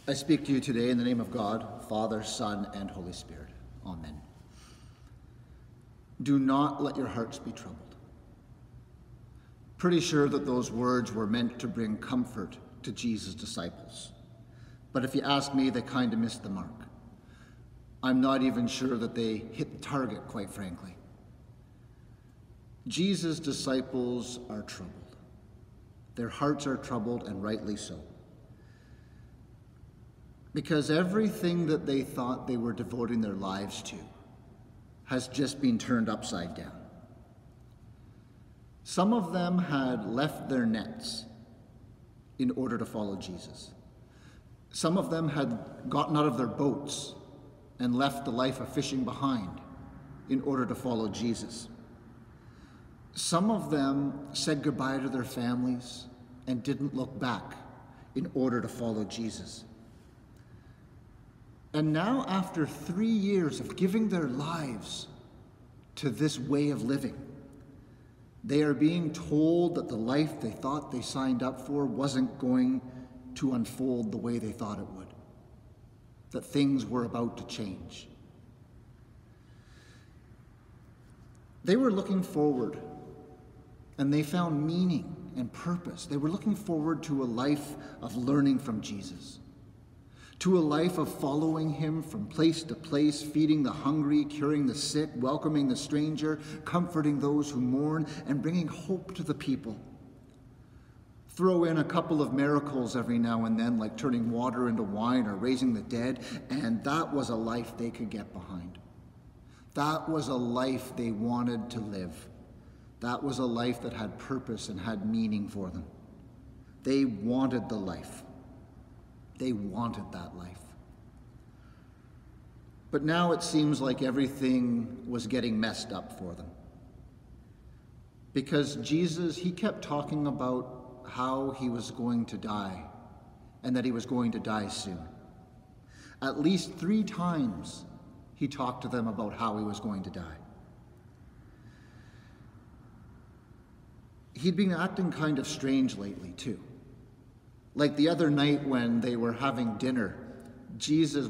I speak to you today in the name of God, Father, Son, and Holy Spirit. Amen. Do not let your hearts be troubled. Pretty sure that those words were meant to bring comfort to Jesus' disciples. But if you ask me, they kind of missed the mark. I'm not even sure that they hit the target, quite frankly. Jesus' disciples are troubled. Their hearts are troubled, and rightly so. Because everything that they thought they were devoting their lives to has just been turned upside down. Some of them had left their nets in order to follow Jesus. Some of them had gotten out of their boats and left the life of fishing behind in order to follow Jesus. Some of them said goodbye to their families and didn't look back in order to follow Jesus. And now, after 3 years of giving their lives to this way of living, they are being told that the life they thought they signed up for wasn't going to unfold the way they thought it would, that things were about to change. They were looking forward, and they found meaning and purpose. They were looking forward to a life of learning from Jesus, to a life of following him from place to place, feeding the hungry, curing the sick, welcoming the stranger, comforting those who mourn, and bringing hope to the people. Throw in a couple of miracles every now and then, like turning water into wine or raising the dead, and that was a life they could get behind. That was a life they wanted to live. That was a life that had purpose and had meaning for them. They wanted the life. They wanted that life. But now it seems like everything was getting messed up for them. Because Jesus, he kept talking about how he was going to die and that he was going to die soon. At least 3 times he talked to them about how he was going to die. He'd been acting kind of strange lately, too. Like the other night when they were having dinner,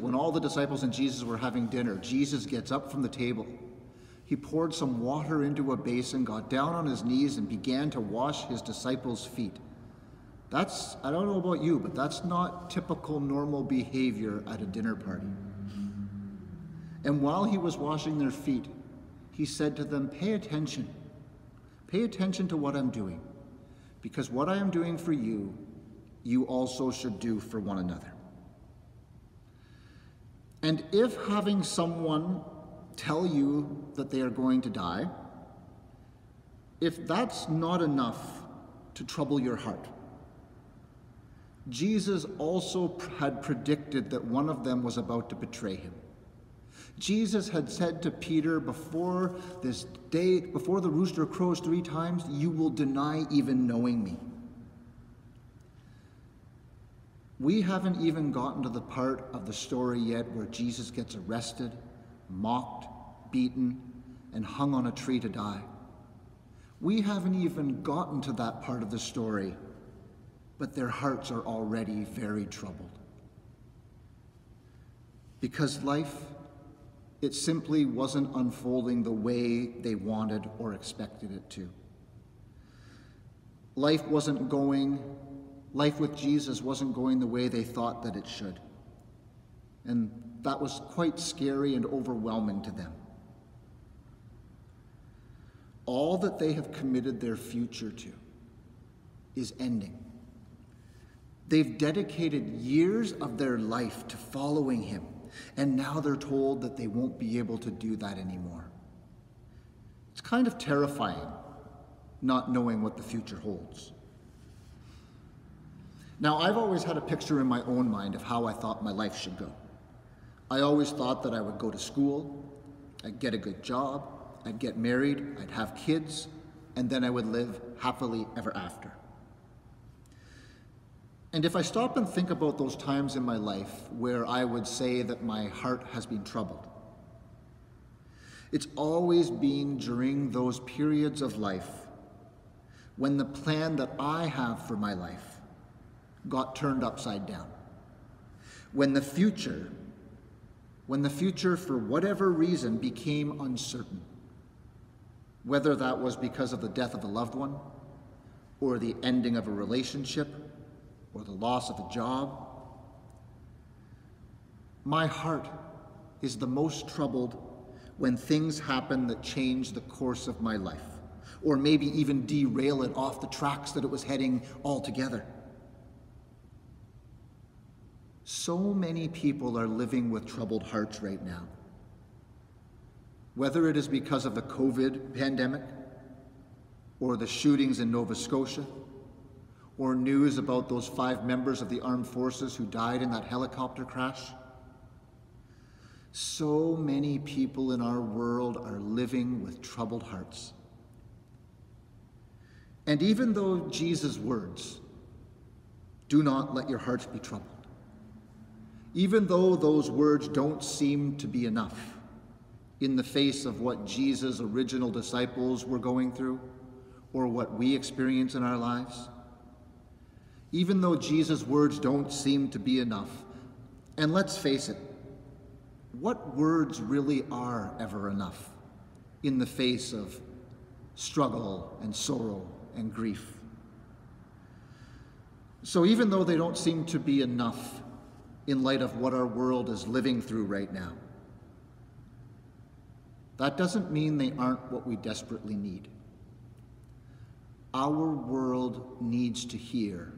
when all the disciples and Jesus were having dinner, Jesus gets up from the table. He poured some water into a basin, got down on his knees, and began to wash his disciples' feet. I don't know about you, but that's not typical normal behavior at a dinner party. And while he was washing their feet, he said to them, "Pay attention. Pay attention to what I'm doing, because what I am doing for you, you also should do for one another." And if having someone tell you that they are going to die, if that's not enough to trouble your heart, Jesus also had predicted that one of them was about to betray him. Jesus had said to Peter, before the rooster crows 3 times, you will deny even knowing me. We haven't even gotten to the part of the story yet where Jesus gets arrested, mocked, beaten, and hung on a tree to die. We haven't even gotten to that part of the story, but their hearts are already very troubled. Because life, it simply wasn't unfolding the way they wanted or expected it to. Life with Jesus wasn't going the way they thought that it should. And that was quite scary and overwhelming to them. All that they have committed their future to is ending. They've dedicated years of their life to following him, and now they're told that they won't be able to do that anymore. It's kind of terrifying, not knowing what the future holds. Now, I've always had a picture in my own mind of how I thought my life should go. I always thought that I would go to school, I'd get a good job, I'd get married, I'd have kids, and then I would live happily ever after. And if I stop and think about those times in my life where I would say that my heart has been troubled, it's always been during those periods of life when the plan that I have for my life got turned upside down. when the future, for whatever reason, became uncertain, whether that was because of the death of a loved one, or the ending of a relationship, or the loss of a job, my heart is the most troubled when things happen that change the course of my life, or maybe even derail it off the tracks that it was heading altogether. So many people are living with troubled hearts right now. Whether it is because of the COVID pandemic, or the shootings in Nova Scotia, or news about those 5 members of the armed forces who died in that helicopter crash. So many people in our world are living with troubled hearts. And even though Jesus' words, "Do not let your hearts be troubled," even though those words don't seem to be enough in the face of what Jesus' original disciples were going through, or what we experience in our lives, even though Jesus' words don't seem to be enough, and let's face it, what words really are ever enough in the face of struggle and sorrow and grief? So even though they don't seem to be enough in light of what our world is living through right now, that doesn't mean they aren't what we desperately need. Our world needs to hear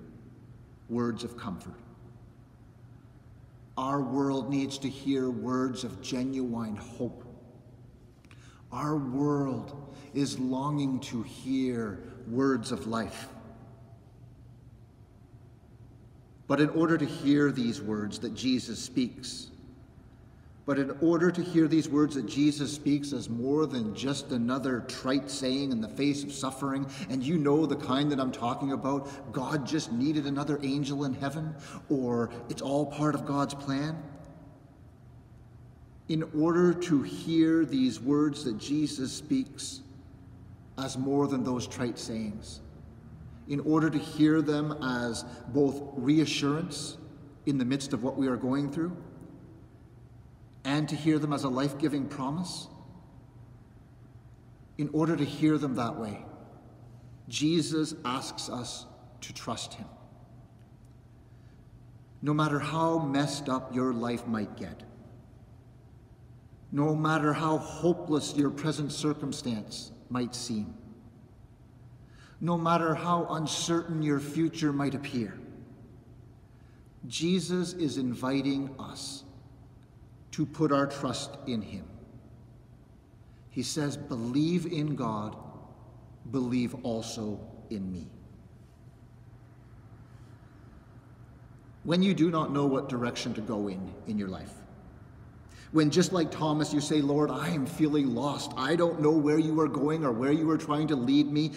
words of comfort. Our world needs to hear words of genuine hope. Our world is longing to hear words of life. But in order to hear these words that Jesus speaks, as more than just another trite saying in the face of suffering, and you know the kind that I'm talking about, God just needed another angel in heaven, or it's all part of God's plan. In order to hear these words that Jesus speaks as more than those trite sayings, in order to hear them as both reassurance in the midst of what we are going through, and to hear them as a life-giving promise, in order to hear them that way, Jesus asks us to trust him. No matter how messed up your life might get, no matter how hopeless your present circumstance might seem, no matter how uncertain your future might appear, Jesus is inviting us to put our trust in him. He says, believe in God, believe also in me. When you do not know what direction to go in your life, when just like Thomas you say, Lord, I am feeling lost. I don't know where you are going or where you are trying to lead me,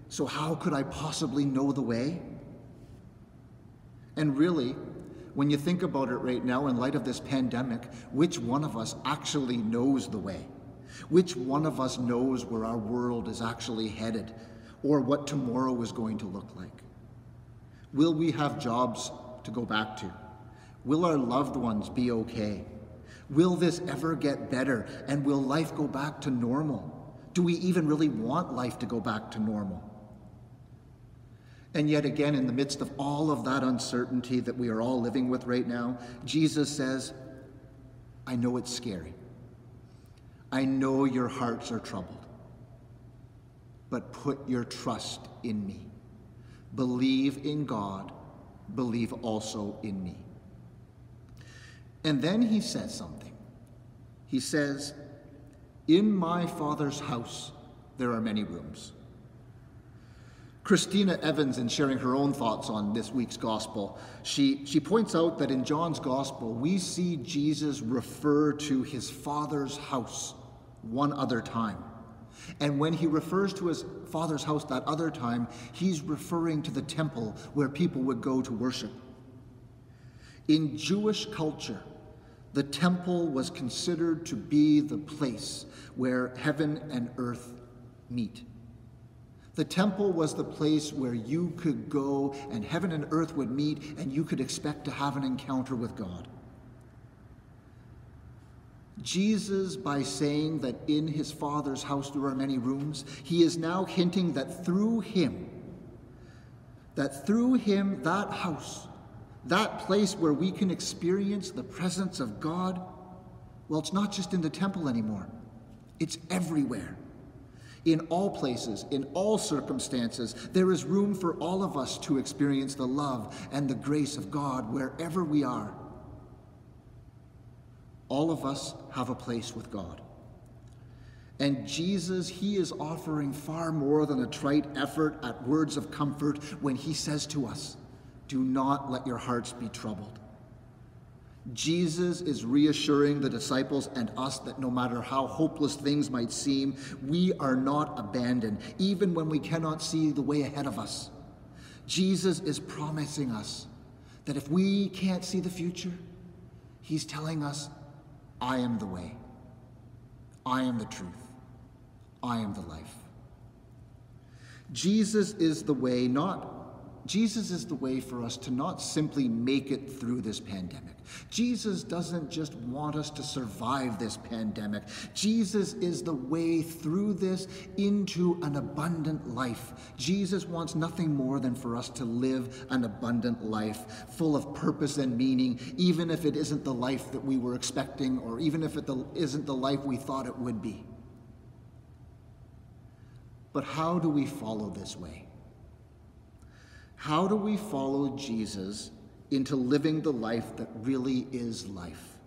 so how could I possibly know the way? And really, when you think about it right now, in light of this pandemic, which one of us actually knows the way? Which one of us knows where our world is actually headed, or what tomorrow is going to look like? Will we have jobs to go back to? Will our loved ones be okay? Will this ever get better, and will life go back to normal? Do we even really want life to go back to normal? And yet again, in the midst of all of that uncertainty that we are all living with right now, Jesus says, I know it's scary. I know your hearts are troubled. But put your trust in me. Believe in God. Believe also in me. And then he says something. He says, in my Father's house there are many rooms. Christina Evans, in sharing her own thoughts on this week's gospel, she points out that in John's gospel, we see Jesus refer to his Father's house one other time. And when he refers to his Father's house that other time, he's referring to the temple where people would go to worship. In Jewish culture, the temple was considered to be the place where heaven and earth meet. The temple was the place where you could go and heaven and earth would meet and you could expect to have an encounter with God. Jesus, by saying that in his Father's house there are many rooms, he is now hinting that through him, that house, that place where we can experience the presence of God, well, it's not just in the temple anymore. It's everywhere. In all places, in all circumstances, there is room for all of us to experience the love and the grace of God wherever we are. All of us have a place with God. And Jesus, he is offering far more than a trite effort at words of comfort when he says to us, do not let your hearts be troubled. Jesus is reassuring the disciples and us that no matter how hopeless things might seem, we are not abandoned, even when we cannot see the way ahead of us. Jesus is promising us that if we can't see the future, he's telling us, I am the way, I am the truth, I am the life. Jesus is the way for us to not simply make it through this pandemic. Jesus doesn't just want us to survive this pandemic. Jesus is the way through this into an abundant life. Jesus wants nothing more than for us to live an abundant life, full of purpose and meaning, even if it isn't the life that we were expecting, or even if it isn't the life we thought it would be. But how do we follow this way? How do we follow Jesus into living the life that really is life?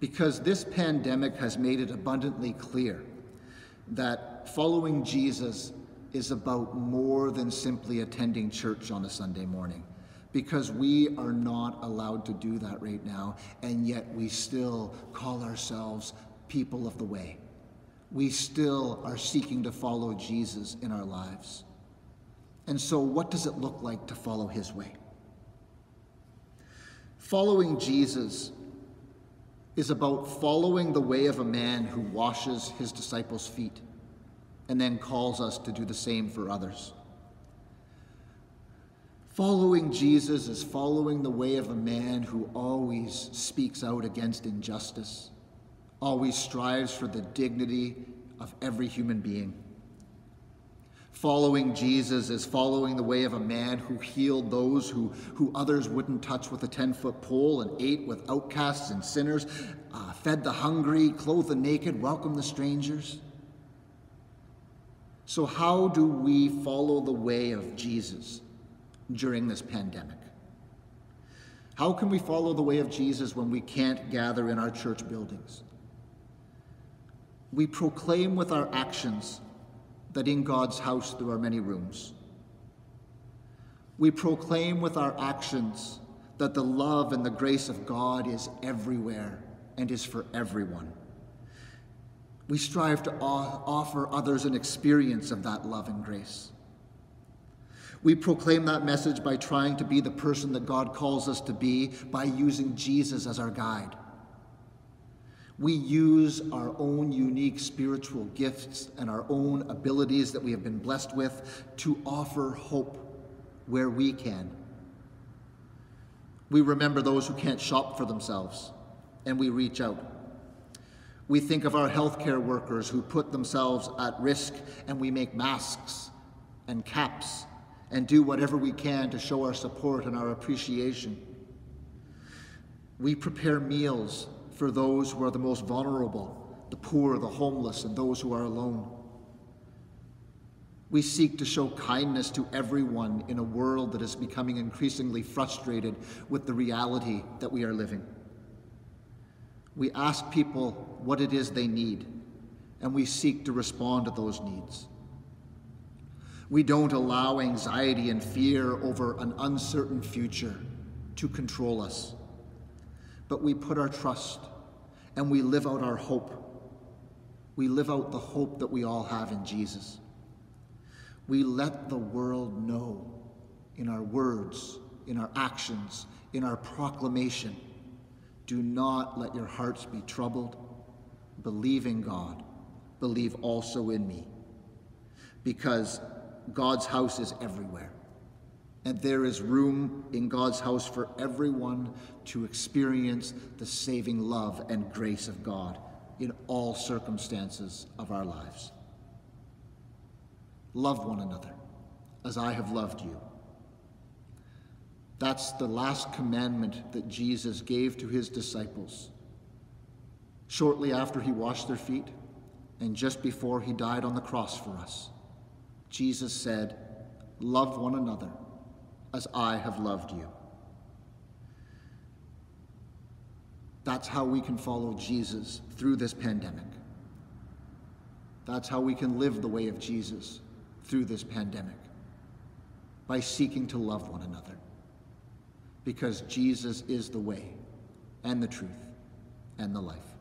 Because this pandemic has made it abundantly clear that following Jesus is about more than simply attending church on a Sunday morning, because we are not allowed to do that right now, and yet we still call ourselves people of the way. We still are seeking to follow Jesus in our lives. And so what does it look like to follow his way? Following Jesus is about following the way of a man who washes his disciples' feet and then calls us to do the same for others. Following Jesus is following the way of a man who always speaks out against injustice, always strives for the dignity of every human being. Following Jesus is following the way of a man who healed those who others wouldn't touch with a 10-foot pole, and ate with outcasts and sinners, fed the hungry, clothed the naked, welcomed the strangers. So how do we follow the way of Jesus during this pandemic? How can we follow the way of Jesus when we can't gather in our church buildings? We proclaim with our actions that in God's house there are many rooms. We proclaim with our actions that the love and the grace of God is everywhere and is for everyone. We strive to offer others an experience of that love and grace. We proclaim that message by trying to be the person that God calls us to be, by using Jesus as our guide. We use our own unique spiritual gifts and our own abilities that we have been blessed with to offer hope where we can. We remember those who can't shop for themselves, and we reach out. We think of our healthcare workers who put themselves at risk, and we make masks and caps and do whatever we can to show our support and our appreciation. We prepare meals for those who are the most vulnerable, the poor, the homeless, and those who are alone. We seek to show kindness to everyone in a world that is becoming increasingly frustrated with the reality that we are living. We ask people what it is they need, and we seek to respond to those needs. We don't allow anxiety and fear over an uncertain future to control us, but we put our trust and we live out our hope. We live out the hope that we all have in Jesus. We let the world know in our words, in our actions, in our proclamation, do not let your hearts be troubled. Believe in God. Believe also in me. Because God's house is everywhere. And there is room in God's house for everyone to experience the saving love and grace of God in all circumstances of our lives. Love one another as I have loved you. That's the last commandment that Jesus gave to his disciples shortly after he washed their feet and just before he died on the cross for us. Jesus said, "Love one another as I have loved you." That's how we can follow Jesus through this pandemic. That's how we can live the way of Jesus through this pandemic, by seeking to love one another. Because Jesus is the way and the truth and the life.